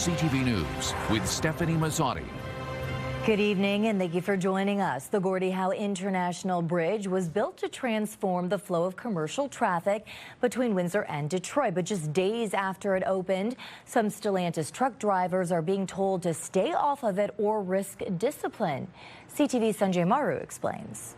CTV News with Stefanie Masotti. Good evening and thank you for joining us. The Gordie Howe International Bridge was built to transform the flow of commercial traffic between Windsor and Detroit. But just days after it opened, some Stellantis truck drivers are being told to stay off of it or risk discipline. CTV's Sanjay Maru explains.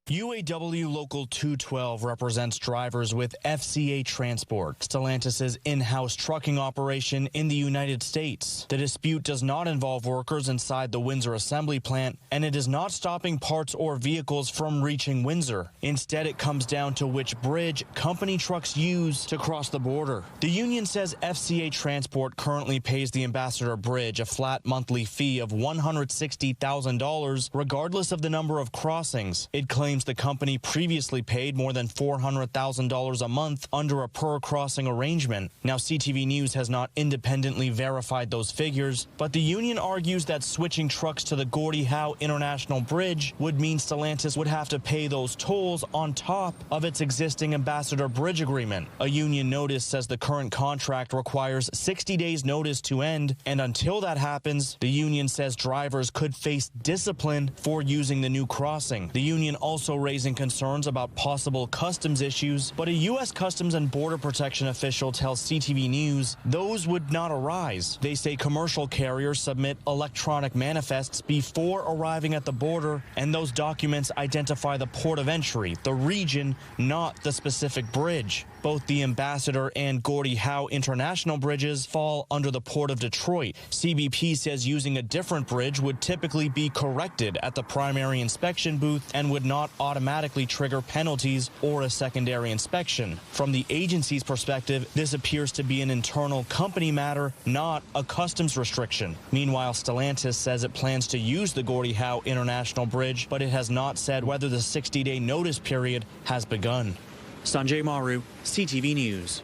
UAW Local 212 represents drivers with FCA Transport, Stellantis' in-house trucking operation in the United States. The dispute does not involve workers inside the Windsor assembly plant, and it is not stopping parts or vehicles from reaching Windsor. Instead, it comes down to which bridge company trucks use to cross the border. The union says FCA Transport currently pays the Ambassador Bridge a flat monthly fee of $160,000, regardless of the number of crossings. It claims the company previously paid more than $400,000 a month under a per-crossing arrangement. Now, CTV News has not independently verified those figures, but the union argues that switching trucks to the Gordie Howe International Bridge would mean Stellantis would have to pay those tolls on top of its existing Ambassador Bridge agreement. A union notice says the current contract requires 60 days notice to end, and until that happens, the union says drivers could face discipline for using the new crossing. The union also raising concerns about possible customs issues, but a U.S. Customs and Border Protection official tells CTV News those would not arise. They say commercial carriers submit electronic manifests before arriving at the border, and those documents identify the port of entry, the region, not the specific bridge. Both the Ambassador and Gordie Howe International bridges fall under the Port of Detroit. CBP says using a different bridge would typically be corrected at the primary inspection booth and would not automatically trigger penalties or a secondary inspection. From the agency's perspective, this appears to be an internal company matter, not a customs restriction. Meanwhile, Stellantis says it plans to use the Gordie Howe International Bridge, but it has not said whether the 60-day notice period has begun. Sanjay Maru, CTV News.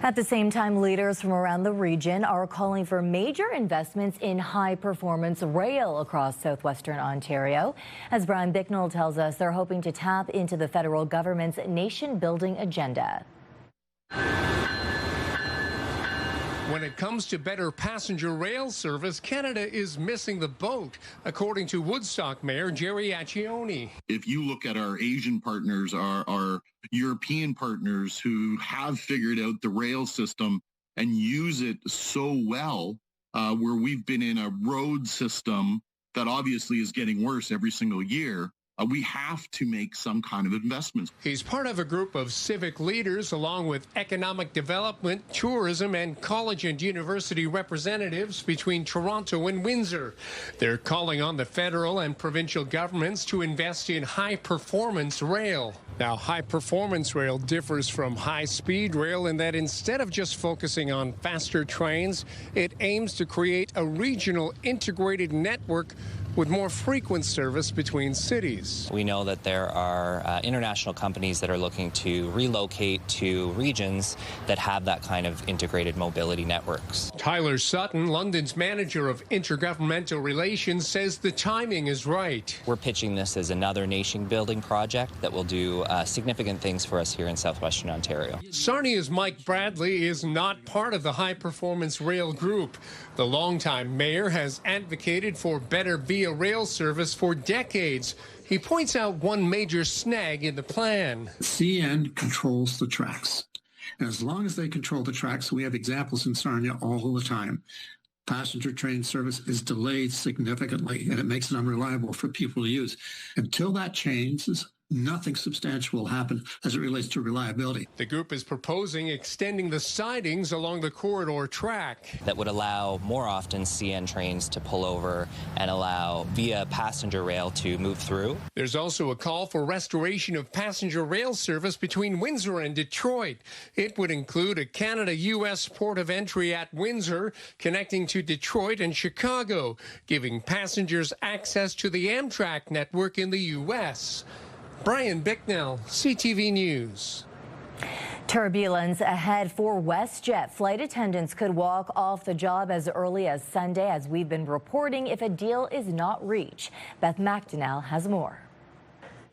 At the same time, leaders from around the region are calling for major investments in high-performance rail across southwestern Ontario. As Brian Bicknell tells us, they're hoping to tap into the federal government's nation-building agenda. When it comes to better passenger rail service, Canada is missing the boat, according to Woodstock Mayor Jerry Accioni. If you look at our Asian partners, our European partners who have figured out the rail system and use it so well, where we've been in a road system that obviously is getting worse every single year, we have to make some kind of investments. He's part of a group of civic leaders, along with economic development, tourism, and college and university representatives between Toronto and Windsor. They're calling on the federal and provincial governments to invest in high-performance rail. Now, high-performance rail differs from high-speed rail in that instead of just focusing on faster trains, it aims to create a regional integrated network with more frequent service between cities. We know that there are international companies that are looking to relocate to regions that have that kind of integrated mobility networks. Tyler Sutton, London's manager of intergovernmental relations, says the timing is right. We're pitching this as another nation-building project that will do significant things for us here in southwestern Ontario. Sarnia's Mike Bradley is not part of the high-performance rail group. The longtime mayor has advocated for better via rail service for decades. He points out one major snag in the plan. CN controls the tracks. And as long as they control the tracks, we have examples in Sarnia all the time. Passenger train service is delayed significantly, and it makes it unreliable for people to use. Until that changes, nothing substantial will happen as it relates to reliability. The group is proposing extending the sidings along the corridor track. That would allow more often CN trains to pull over and allow via passenger rail to move through. There's also a call for restoration of passenger rail service between Windsor and Detroit. It would include a Canada-U.S. port of entry at Windsor, connecting to Detroit and Chicago, giving passengers access to the Amtrak network in the U.S. Brian Bicknell, CTV News. Turbulence ahead for WestJet. Flight attendants could walk off the job as early as Sunday, as we've been reporting, if a deal is not reached. Beth McDonnell has more.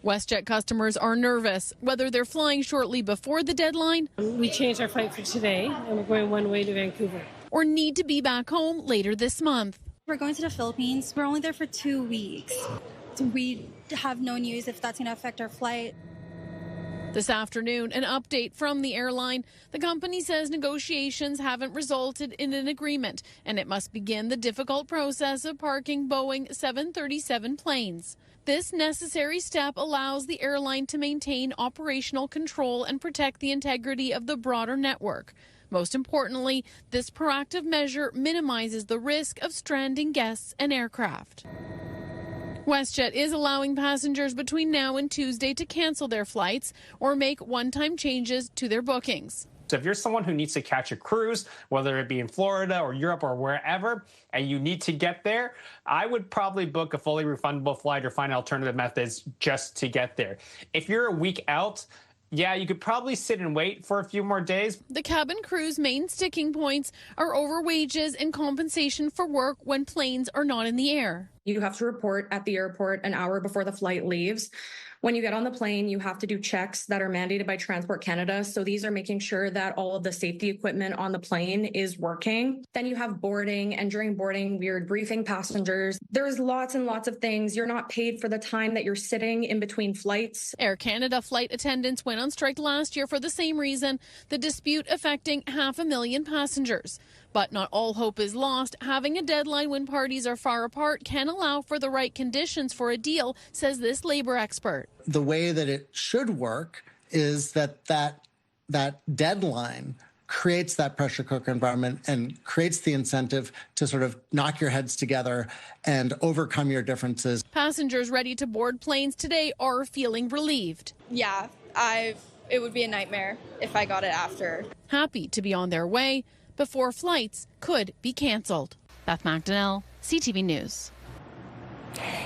WestJet customers are nervous, whether they're flying shortly before the deadline. We changed our flight for today, and we're going one way to Vancouver. Or or need to be back home later this month. We're going to the Philippines. We're only there for 2 weeks. We have no news if that's going to affect our flight. This afternoon, an update from the airline. The company says negotiations haven't resulted in an agreement, and it must begin the difficult process of parking Boeing 737 planes. This necessary step allows the airline to maintain operational control and protect the integrity of the broader network. Most importantly, this proactive measure minimizes the risk of stranding guests and aircraft. WestJet is allowing passengers between now and Tuesday to cancel their flights or make one-time changes to their bookings. So if you're someone who needs to catch a cruise, whether it be in Florida or Europe or wherever, and you need to get there, I would probably book a fully refundable flight or find alternative methods just to get there. If you're a week out, yeah, you could probably sit and wait for a few more days. The cabin crew's main sticking points are over wages and compensation for work when planes are not in the air. You have to report at the airport an hour before the flight leaves. When you get on the plane, you have to do checks that are mandated by Transport Canada. So these are making sure that all of the safety equipment on the plane is working. Then you have boarding, and during boarding, we're briefing passengers. There's lots and lots of things. You're not paid for the time that you're sitting in between flights. Air Canada flight attendants went on strike last year for the same reason, the dispute affecting 500,000 passengers. But not all hope is lost. Having a deadline when parties are far apart can allow for the right conditions for a deal, says this labor expert. The way that it should work is that deadline creates that pressure cooker environment and creates the incentive to sort of knock your heads together and overcome your differences. Passengers ready to board planes today are feeling relieved. Yeah, it would be a nightmare if I got it after. Happy to be on their way before flights could be canceled. Beth McDonnell, CTV News.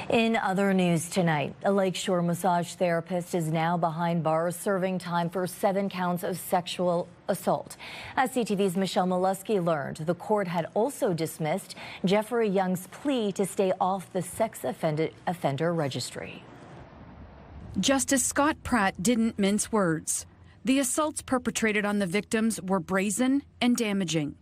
In other news tonight, a Lakeshore massage therapist is now behind bars serving time for 7 counts of sexual assault. As CTV's Michelle Molesky learned, the court had also dismissed Jeffrey Young's plea to stay off the sex offender registry. Justice Scott Pratt didn't mince words. The assaults perpetrated on the victims were brazen and damaging.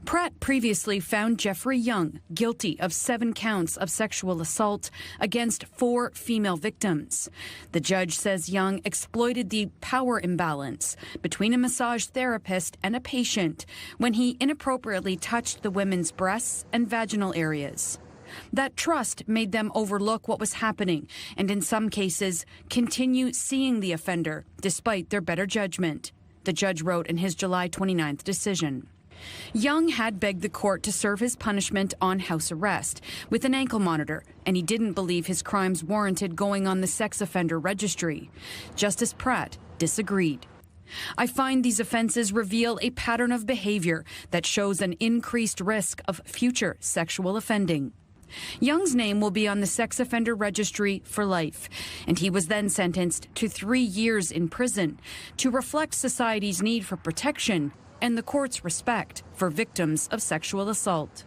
Pratt previously found Jeffrey Young guilty of 7 counts of sexual assault against 4 female victims. The judge says Young exploited the power imbalance between a massage therapist and a patient when he inappropriately touched the women's breasts and vaginal areas. That trust made them overlook what was happening and, in some cases, continue seeing the offender despite their better judgment, the judge wrote in his July 29th decision. Young had begged the court to serve his punishment on house arrest with an ankle monitor, and he didn't believe his crimes warranted going on the sex offender registry. Justice Pratt disagreed. I find these offenses reveal a pattern of behavior that shows an increased risk of future sexual offending. Young's name will be on the sex offender registry for life, and he was then sentenced to 3 years in prison to reflect society's need for protection and the court's respect for victims of sexual assault.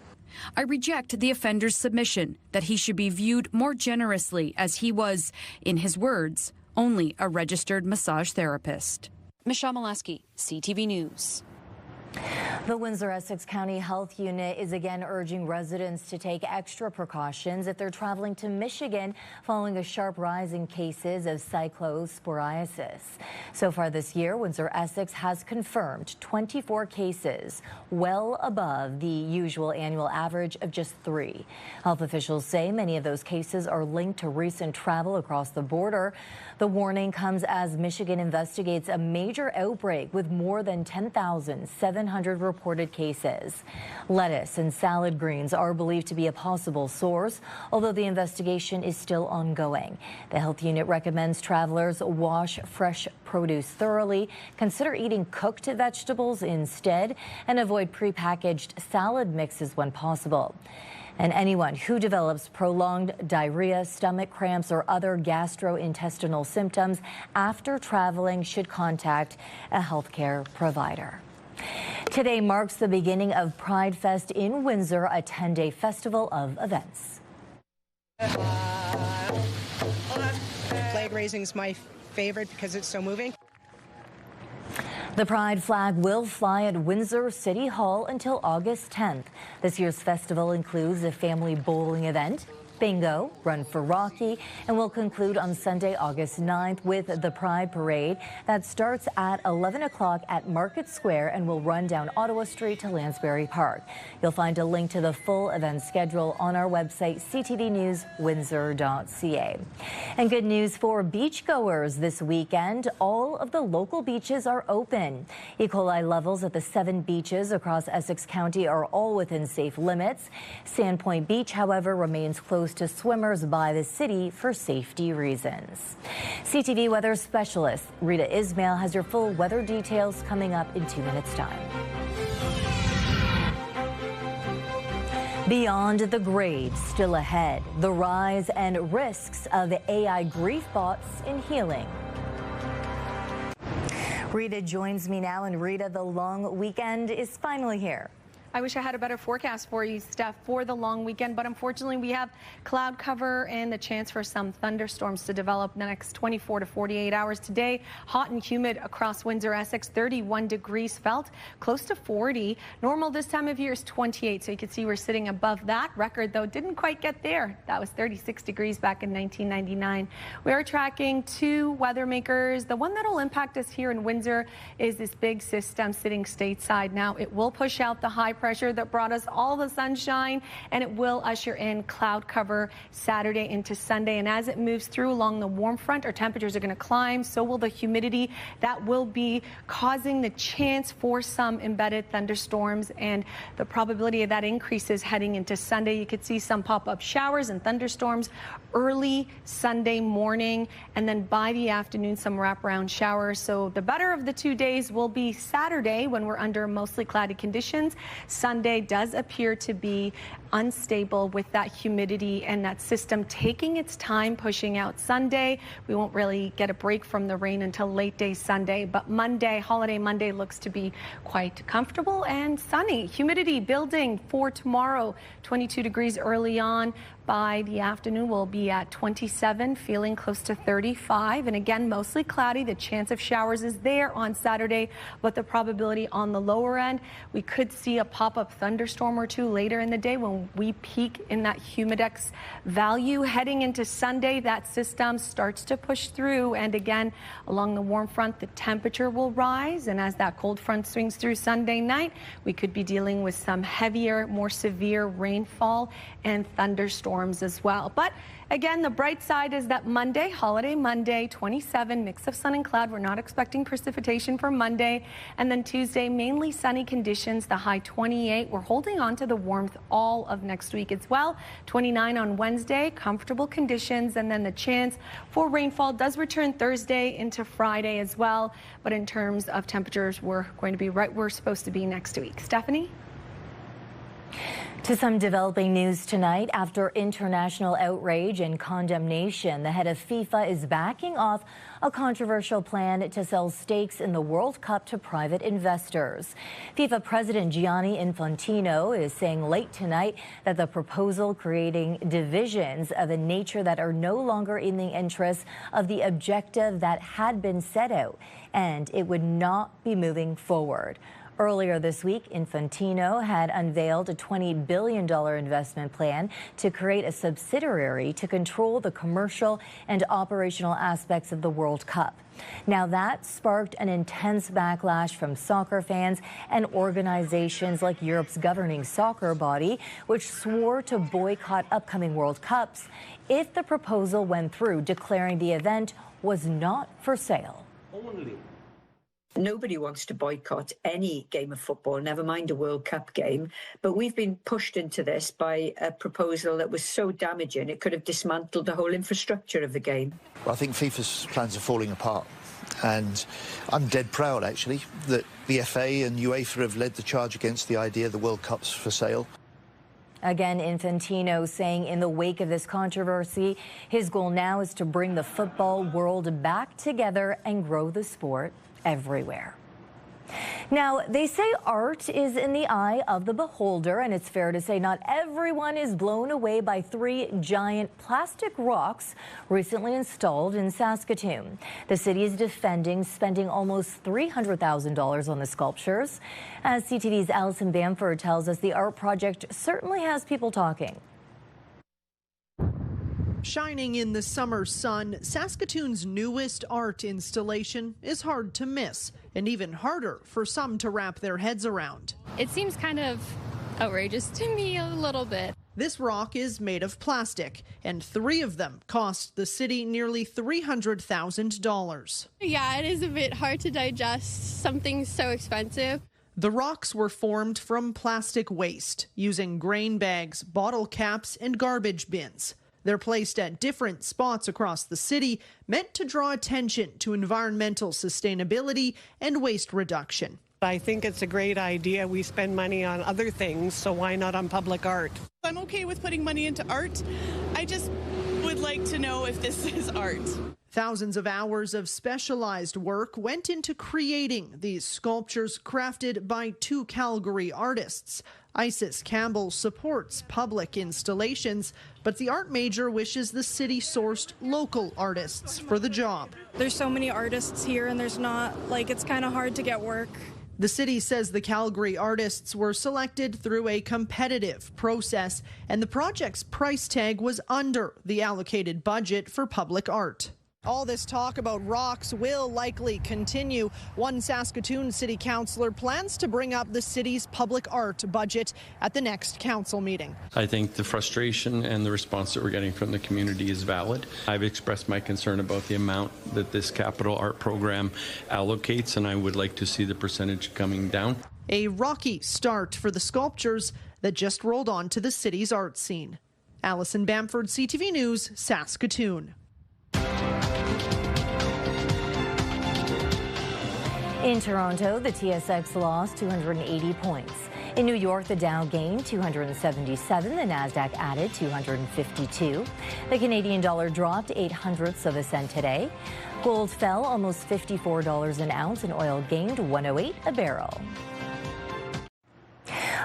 I reject the offender's submission that he should be viewed more generously as he was, in his words, only a registered massage therapist. Michelle Molesky, CTV News. The Windsor-Essex County Health Unit is again urging residents to take extra precautions if they're traveling to Michigan following a sharp rise in cases of Cyclosporiasis. So far this year, Windsor-Essex has confirmed 24 cases, well above the usual annual average of just 3. Health officials say many of those cases are linked to recent travel across the border. The warning comes as Michigan investigates a major outbreak with more than 10,700 reported cases. Lettuce and salad greens are believed to be a possible source, although the investigation is still ongoing. The health unit recommends travelers wash fresh produce thoroughly, consider eating cooked vegetables instead, and avoid prepackaged salad mixes when possible. And anyone who develops prolonged diarrhea, stomach cramps, or other gastrointestinal symptoms after traveling should contact a healthcare provider. Today marks the beginning of Pridefest in Windsor, a 10-day festival of events. Flag raising is my favorite because it's so moving. The Pride flag will fly at Windsor City Hall until August 10th. This year's festival includes a family bowling event, bingo, Run for Rocky, and will conclude on Sunday, August 9th with the Pride Parade that starts at 11 o'clock at Market Square and will run down Ottawa Street to Lansbury Park. You'll find a link to the full event schedule on our website, ctvnewswindsor.ca. And good news for beachgoers this weekend. All of the local beaches are open. E. coli levels at the 7 beaches across Essex County are all within safe limits. Sandpoint Beach, however, remains closed to swimmers by the city for safety reasons. CTV weather specialist Rita Ismail has your full weather details coming up in 2 minutes' time. Beyond the grave, still ahead, the rise and risks of AI grief bots in healing. Rita joins me now, and Rita, the long weekend is finally here. I wish I had a better forecast for you, Steph, for the long weekend, but unfortunately we have cloud cover and the chance for some thunderstorms to develop in the next 24 to 48 hours. Today, hot and humid across Windsor, Essex, 31 degrees felt, close to 40. Normal this time of year is 28, so you can see we're sitting above that record, though didn't quite get there. That was 36 degrees back in 1999. We are tracking 2 weather makers. The one that will impact us here in Windsor is this big system sitting stateside. Now, it will push out the high pressure that brought us all the sunshine, and it will usher in cloud cover Saturday into Sunday. And as it moves through along the warm front, our temperatures are going to climb. So will the humidity. That will be causing the chance for some embedded thunderstorms, and the probability of that increases heading into Sunday. You could see some pop-up showers and thunderstorms early Sunday morning, and then by the afternoon some wraparound showers. So the better of the 2 days will be Saturday, when we're under mostly cloudy conditions. Sunday does appear to be unstable with that humidity and that system taking its time pushing out Sunday. We won't really get a break from the rain until late day Sunday, but Monday, holiday Monday, looks to be quite comfortable and sunny. Humidity building for tomorrow, 22 degrees early on. By the afternoon, we'll be at 27, feeling close to 35. And again, mostly cloudy. The chance of showers is there on Saturday, but the probability on the lower end, we could see a pop-up thunderstorm or 2 later in the day when we peak in that humidex value. Heading into Sunday, that system starts to push through. And again, along the warm front, the temperature will rise. And as that cold front swings through Sunday night, we could be dealing with some heavier, more severe rainfall and thunderstorms as well. But again, the bright side is that Monday, holiday Monday, 27, mix of sun and cloud. We're not expecting precipitation for Monday. And then Tuesday, mainly sunny conditions, the high 28. We're holding on to the warmth all of next week as well. 29 on Wednesday, comfortable conditions. And then the chance for rainfall does return Thursday into Friday as well. But in terms of temperatures, we're going to be right where we're supposed to be next week. Stefanie? To some developing news tonight, after international outrage and condemnation, the head of FIFA is backing off a controversial plan to sell stakes in the World Cup to private investors. FIFA President Gianni Infantino is saying late tonight that the proposal creating divisions of a nature that are no longer in the interests of the objective that had been set out, and it would not be moving forward. Earlier this week, Infantino had unveiled a $20 billion investment plan to create a subsidiary to control the commercial and operational aspects of the World Cup. Now, that sparked an intense backlash from soccer fans and organizations like Europe's governing soccer body, which swore to boycott upcoming World Cups if the proposal went through, declaring the event was not for sale. Nobody wants to boycott any game of football, never mind a World Cup game. But we've been pushed into this by a proposal that was so damaging, it could have dismantled the whole infrastructure of the game. Well, I think FIFA's plans are falling apart. And I'm dead proud, actually, that the FA and UEFA have led the charge against the idea the World Cup's for sale. Again, Infantino saying in the wake of this controversy, his goal now is to bring the football world back together and grow the sport everywhere. Now, they say art is in the eye of the beholder, and it's fair to say not everyone is blown away by 3 giant plastic rocks recently installed in Saskatoon. The city is defending spending almost $300,000 on the sculptures. As CTV's Alison Bamford tells us, the art project certainly has people talking. Shining in the summer sun, Saskatoon's newest art installation is hard to miss, and even harder for some to wrap their heads around. It seems kind of outrageous to me a little bit. This rock is made of plastic, and 3 of them cost the city nearly $300,000. Yeah, it is a bit hard to digest something so expensive. The rocks were formed from plastic waste, using grain bags, bottle caps, and garbage bins. They're placed at different spots across the city, meant to draw attention to environmental sustainability and waste reduction. I think it's a great idea. We spend money on other things, so why not on public art? I'm okay with putting money into art. I just would like to know if this is art. Thousands of hours of specialized work went into creating these sculptures crafted by 2 Calgary artists. Isis Campbell supports public installations, but the art major wishes the city sourced local artists for the job. There's so many artists here, and it's kind of hard to get work. The city says the Calgary artists were selected through a competitive process, and the project's price tag was under the allocated budget for public art. All this talk about rocks will likely continue. One Saskatoon city councillor plans to bring up the city's public art budget at the next council meeting. I think the frustration and the response that we're getting from the community is valid. I've expressed my concern about the amount that this capital art program allocates, and I would like to see the percentage coming down. A rocky start for the sculptures that just rolled on to the city's art scene. Alison Bamford, CTV News, Saskatoon. In Toronto, the TSX lost 280 points. In New York, the Dow gained 277, the Nasdaq added 252. The Canadian dollar dropped 0.08 of a cent today. Gold fell almost $54 an ounce, and oil gained $108 a barrel.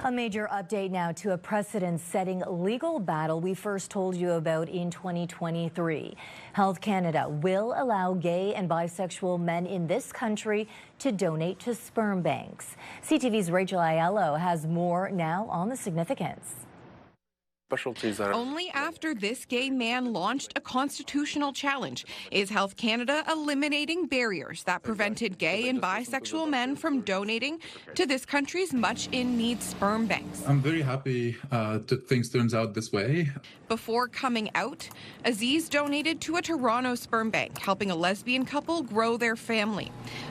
A major update now to a precedent-setting legal battle we first told you about in 2023. Health Canada will allow gay and bisexual men in this country to donate to sperm banks. CTV's Rachel Aiello has more now on the significance. Only after this gay man launched a constitutional challenge is Health Canada eliminating barriers that prevented gay and bisexual men from donating to this country's much-in-need sperm banks. I'm very happy that things turns out this way. Before coming out, Aziz donated to a Toronto sperm bank, helping a lesbian couple grow their family.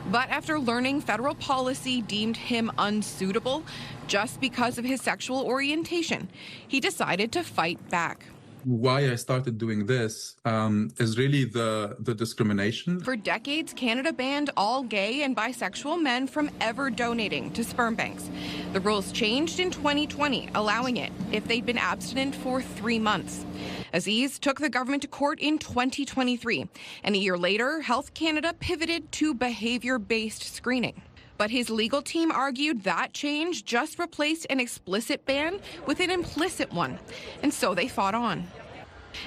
But after learning federal policy deemed him unsuitable just because of his sexual orientation, he decided to fight back. Why I started doing this is really the discrimination. For decades, Canada banned all gay and bisexual men from ever donating to sperm banks. The rules changed in 2020, allowing it if they'd been abstinent for 3 months. Aziz took the government to court in 2023, and a year later, Health Canada pivoted to behavior-based screening. But his legal team argued that change just replaced an explicit ban with an implicit one, and so they fought on.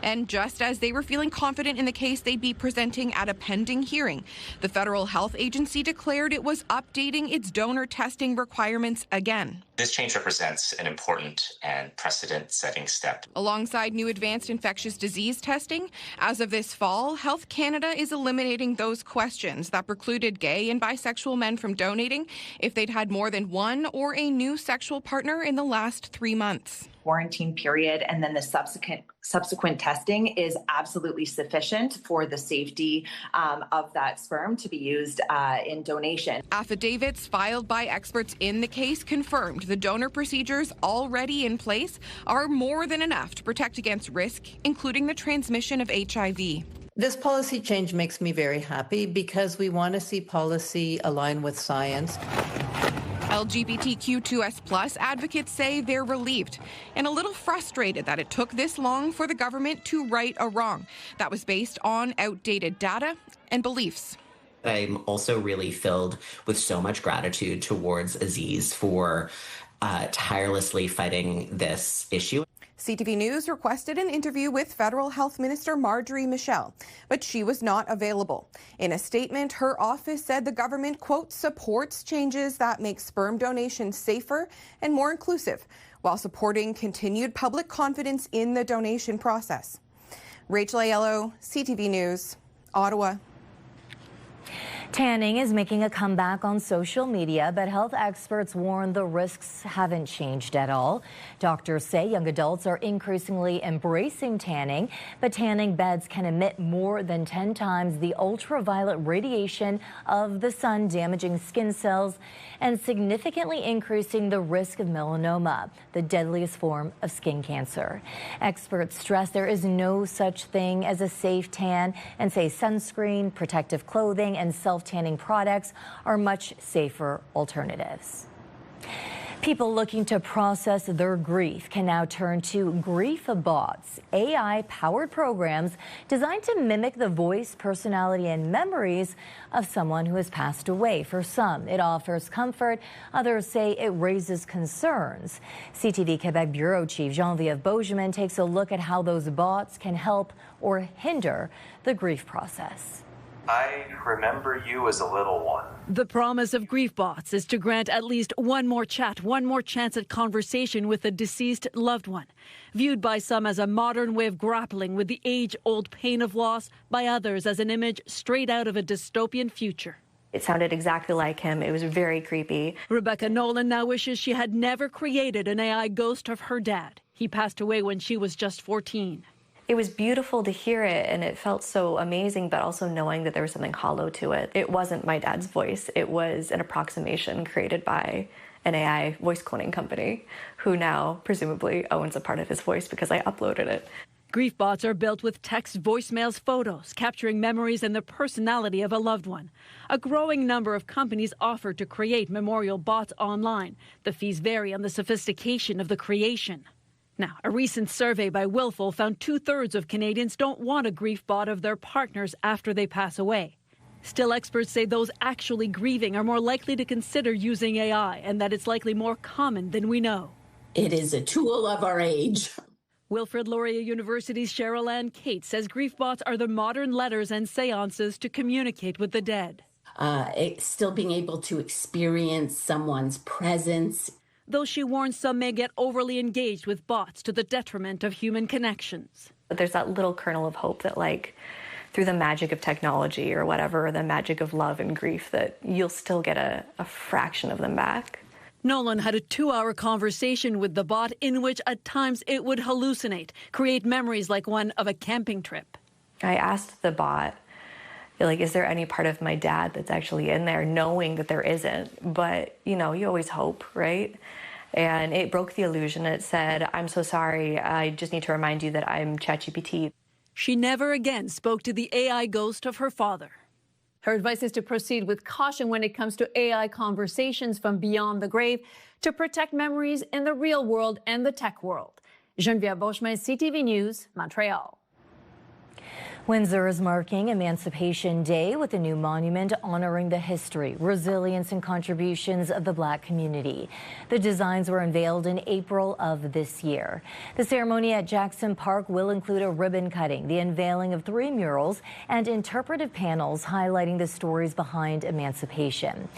And just as they were feeling confident in the case they'd be presenting at a pending hearing, the federal health agency declared it was updating its donor testing requirements again. This change represents an important and precedent-setting step. Alongside new advanced infectious disease testing, as of this fall, Health Canada is eliminating those questions that precluded gay and bisexual men from donating if they'd had more than one or a new sexual partner in the last 3 months. Quarantine period and then the subsequent testing is absolutely sufficient for the safety of that sperm to be used in donation. Affidavits filed by experts in the case confirmed the donor procedures already in place are more than enough to protect against risk, including the transmission of HIV. This policy change makes me very happy because we want to see policy align with science. LGBTQ2S+ advocates say they're relieved and a little frustrated that it took this long for the government to right a wrong that was based on outdated data and beliefs. I'm also really filled with so much gratitude towards Aziz for tirelessly fighting this issue. CTV News requested an interview with Federal Health Minister Marjorie Michel, but she was not available. In a statement, her office said the government, quote, supports changes that make sperm donation safer and more inclusive, while supporting continued public confidence in the donation process. Rachel Aiello, CTV News, Ottawa. Tanning is making a comeback on social media, but health experts warn the risks haven't changed at all. Doctors say young adults are increasingly embracing tanning, but tanning beds can emit more than 10 times the ultraviolet radiation of the sun, damaging skin cells and significantly increasing the risk of melanoma, the deadliest form of skin cancer. Experts stress there is no such thing as a safe tan and say sunscreen, protective clothing, and self-tanning products are much safer alternatives. People looking to process their grief can now turn to grief bots, AI-powered programs designed to mimic the voice, personality, and memories of someone who has passed away. For some, it offers comfort. Others say it raises concerns. CTV Quebec Bureau Chief Geneviève Beauchemin takes a look at how those bots can help or hinder the grief process. I remember you as a little one. The promise of grief bots is to grant at least one more chat, one more chance at conversation with a deceased loved one. Viewed by some as a modern way of grappling with the age-old pain of loss, by others as an image straight out of a dystopian future. It sounded exactly like him. It was very creepy. Rebecca Nolan now wishes she had never created an AI ghost of her dad. He passed away when she was just 14. It was beautiful to hear it, and it felt so amazing, but also knowing that there was something hollow to it. It wasn't my dad's voice. It was an approximation created by an AI voice cloning company who now presumably owns a part of his voice because I uploaded it. Grief bots are built with text, voicemails, photos, capturing memories and the personality of a loved one. A growing number of companies offer to create memorial bots online. The fees vary on the sophistication of the creation. Now, a recent survey by Willful found 2/3 of Canadians don't want a grief bot of their partners after they pass away. Still, experts say those actually grieving are more likely to consider using AI and that it's likely more common than we know. It is a tool of our age. Wilfrid Laurier University's Cheryl Ann Kate says grief bots are the modern letters and seances to communicate with the dead. Still being able to experience someone's presence. Though she warns some may get overly engaged with bots to the detriment of human connections. But there's that little kernel of hope that, like, through the magic of technology or whatever, or the magic of love and grief, that you'll still get a fraction of them back. Nolan had a 2-hour conversation with the bot in which at times it would hallucinate, create memories like one of a camping trip. I asked the bot, like, is there any part of my dad that's actually in there, knowing that there isn't? But, you know, you always hope, right? And it broke the illusion. It said, I'm so sorry. I just need to remind you that I'm ChatGPT. She never again spoke to the AI ghost of her father. Her advice is to proceed with caution when it comes to AI conversations from beyond the grave to protect memories in the real world and the tech world. Geneviève Beauchemin, CTV News, Montreal. Windsor is marking Emancipation Day with a new monument honoring the history, resilience, and contributions of the Black community. The designs were unveiled in April of this year. The ceremony at Jackson Park will include a ribbon cutting, the unveiling of 3 murals, and interpretive panels highlighting the stories behind emancipation.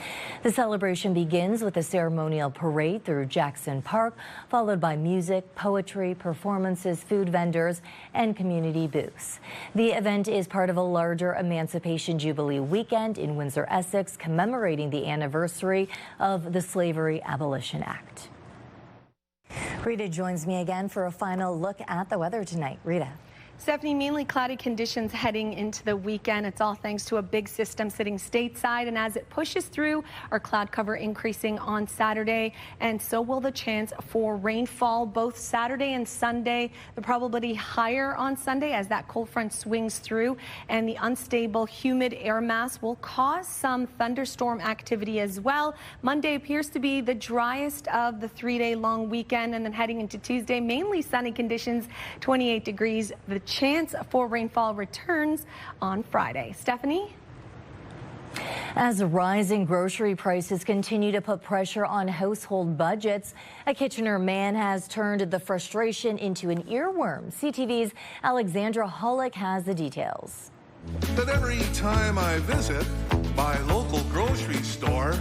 The celebration begins with a ceremonial parade through Jackson Park, followed by music, poetry, performances, food vendors, and community booths. The event is part of a larger Emancipation Jubilee weekend in Windsor, Essex, commemorating the anniversary of the Slavery Abolition Act. Rita joins me again for a final look at the weather tonight. Rita. Stefanie, mainly cloudy conditions heading into the weekend. It's all thanks to a big system sitting stateside, and as it pushes through, our cloud cover increasing on Saturday, and so will the chance for rainfall both Saturday and Sunday. The probability higher on Sunday as that cold front swings through, and the unstable, humid air mass will cause some thunderstorm activity as well. Monday appears to be the driest of the 3-day long weekend, and then heading into Tuesday, mainly sunny conditions, 28 degrees. The chance for rainfall returns on Friday. Stefanie? As rising grocery prices continue to put pressure on household budgets, a Kitchener man has turned the frustration into an earworm. CTV's Alexandra Hollick has the details. But every time I visit my local grocery store,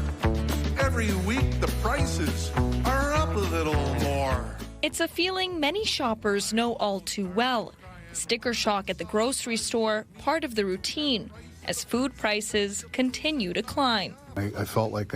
every week the prices are up a little more. It's a feeling many shoppers know all too well. Sticker shock at the grocery store, part of the routine, as food prices continue to climb. I felt like,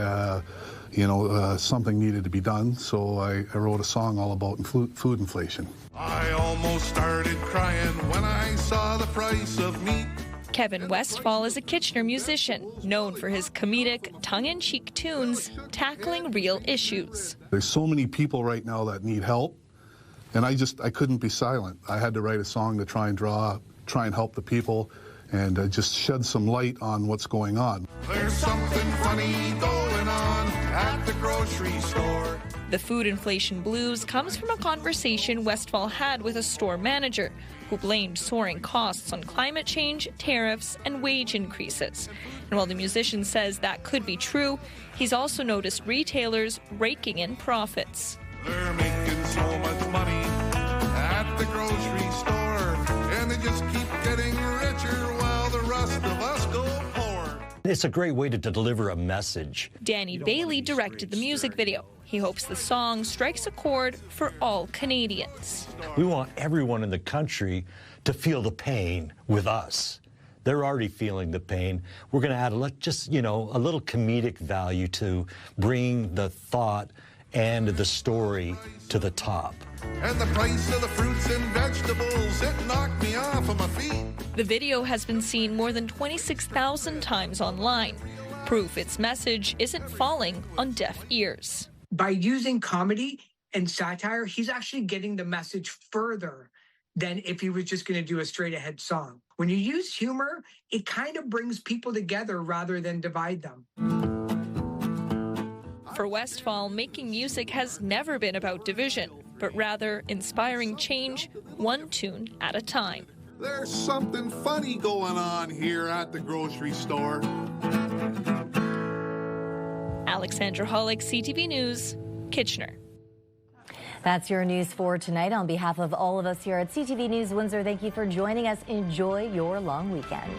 something needed to be done, so I wrote a song all about food inflation. I almost started crying when I saw the price of meat. Kevin Westfall is a Kitchener musician, known for his comedic, tongue-in-cheek tunes tackling real issues. There's so many people right now that need help, and I couldn't be silent. I had to write a song to try and help the people and just shed some light on what's going on. There's something funny going on at the grocery store. The food inflation blues comes from a conversation Westfall had with a store manager who blamed soaring costs on climate change, tariffs, and wage increases. And while the musician says that could be true, he's also noticed retailers raking in profits. They're making so much money at the grocery store, and they just keep getting richer while the rest of us go poor. It's a great way to deliver a message. Danny Bailey directed the music video. He hopes the song strikes a chord for all Canadians. We want everyone in the country to feel the pain with us. They're already feeling the pain. We're going to add a little comedic value to bring the thought and the story to the top. And the price of the fruits and vegetables, it knocked me off of my feet. The video has been seen more than 26,000 times online. Proof its message isn't falling on deaf ears. By using comedy and satire, he's actually getting the message further than if he was just going to do a straight-ahead song. When you use humor, it kind of brings people together rather than divide them. For Westfall, making music has never been about division, but rather inspiring change one tune at a time. There's something funny going on here at the grocery store. Alexandra Hollick, CTV News, Kitchener. That's your news for tonight. On behalf of all of us here at CTV News Windsor, thank you for joining us. Enjoy your long weekend.